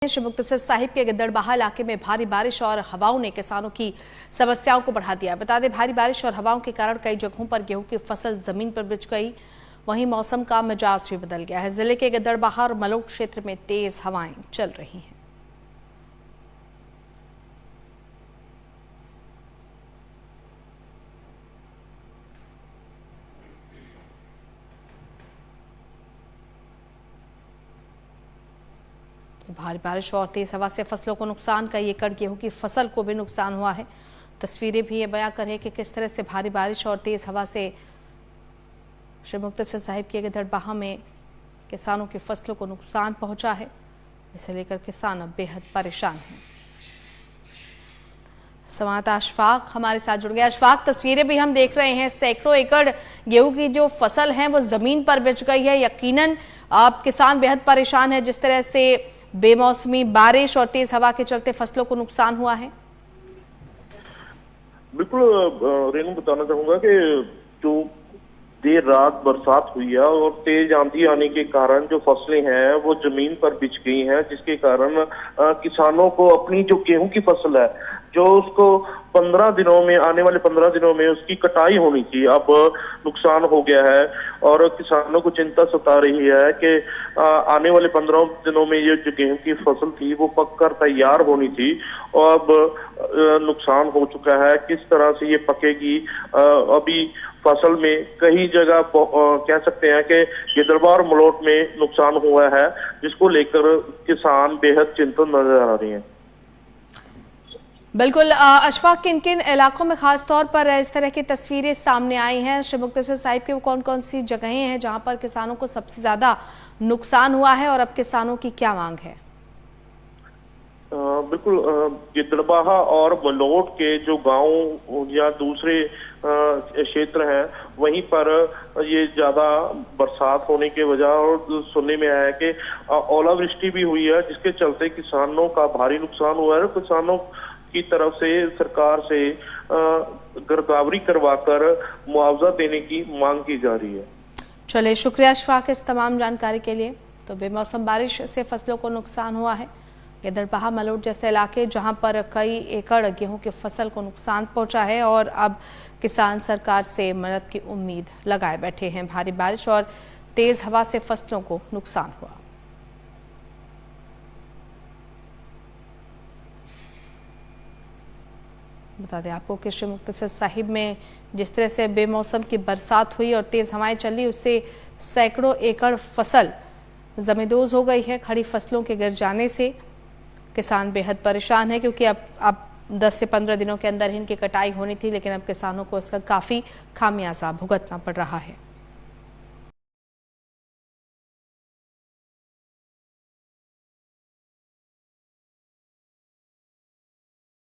श्री मुक्तसर साहिब के गिद्दड़बाहा इलाके में भारी बारिश और हवाओं ने किसानों की समस्याओं को बढ़ा दिया। बता दें, भारी बारिश और हवाओं के कारण कई जगहों पर गेहूं की फसल जमीन पर बिछ गई। वहीं मौसम का मिजाज भी बदल गया है। जिले के गिद्दड़बाहा और मलोट क्षेत्र में तेज हवाएं चल रही हैं। भारी बारिश और तेज हवा से फसलों को नुकसान, कई एकड़ गेहूं की फसल को भी नुकसान हुआ है। तस्वीरें भी ये बयां कर रही है कि किस तरह से भारी बारिश और तेज हवा से श्री मुक्तसर साहिब के गिद्दड़बाहा में किसानों की फसलों को नुकसान पहुंचा है। इसे लेकर किसान अब बेहद परेशान हैं। संवाददाता अशफाक हमारे साथ जुड़ गया। अशफाक, तस्वीरें भी हम देख रहे हैं, सैकड़ों एकड़ गेहूं की जो फसल है वो जमीन पर बिछ गई है। यकीनन अब किसान बेहद परेशान है, जिस तरह से बेमौसमी बारिश और तेज हवा के चलते फसलों को नुकसान हुआ है। बिल्कुल रेनू, बताना चाहूंगा कि जो देर रात बरसात हुई है और तेज आंधी आने के कारण जो फसलें हैं वो जमीन पर बिछ गई हैं, जिसके कारण किसानों को अपनी जो गेहूं की फसल है जो उसको 15 दिनों में, आने वाले 15 दिनों में उसकी कटाई होनी थी, अब नुकसान हो गया है। और किसानों को चिंता सता रही है कि आने वाले 15 दिनों में ये जो गेहूं की फसल थी वो पककर तैयार होनी थी और अब नुकसान हो चुका है। किस तरह से ये पकेगी, अभी फसल में कई जगह कह सकते हैं कि गिद्दड़बाहा और मलोट में नुकसान हुआ है, जिसको लेकर किसान बेहद चिंतित नजर आ रही हैं। बिल्कुल अशफाक, किन किन इलाकों में खास तौर पर इस तरह की तस्वीरें सामने आई हैं? श्री मुक्तसर साहिब के वो कौन कौन सी जगहें हैं जहां पर किसानों को सबसे ज्यादा नुकसान हुआ है और अब किसानों की क्या मांग है? बिल्कुल, गिद्दड़बाहा और मलोट के जो गांव या दूसरे क्षेत्र हैं वहीं पर ये ज्यादा बरसात होने के वजह और सुनने में आया है कि ओलावृष्टि भी हुई है, जिसके चलते किसानों का भारी नुकसान हुआ है। किसानों की तरफ से सरकार से गिरदावरी करवाकर मुआवजा देने की मांग की जा रही है। चलिए, शुक्रिया अशफाक इस तमाम जानकारी के लिए। तो बेमौसम बारिश से फसलों को नुकसान हुआ है। गिद्दड़बाहा मलोट जैसे इलाके जहां पर कई एकड़ गेहूं की फसल को नुकसान पहुंचा है और अब किसान सरकार से मदद की उम्मीद लगाए बैठे हैं। भारी बारिश और तेज हवा से फसलों को नुकसान हुआ। बता दें आपको कि श्री मुक्तसर साहिब में जिस तरह से बेमौसम की बरसात हुई और तेज हवाएं चली, उससे सैकड़ों एकड़ फसल जमींदोज हो गई है। खड़ी फसलों के गिर जाने से किसान बेहद परेशान है, क्योंकि अब 10 से 15 दिनों के अंदर इनकी कटाई होनी थी, लेकिन अब किसानों को इसका काफ़ी खामियाजा भुगतना पड़ रहा है।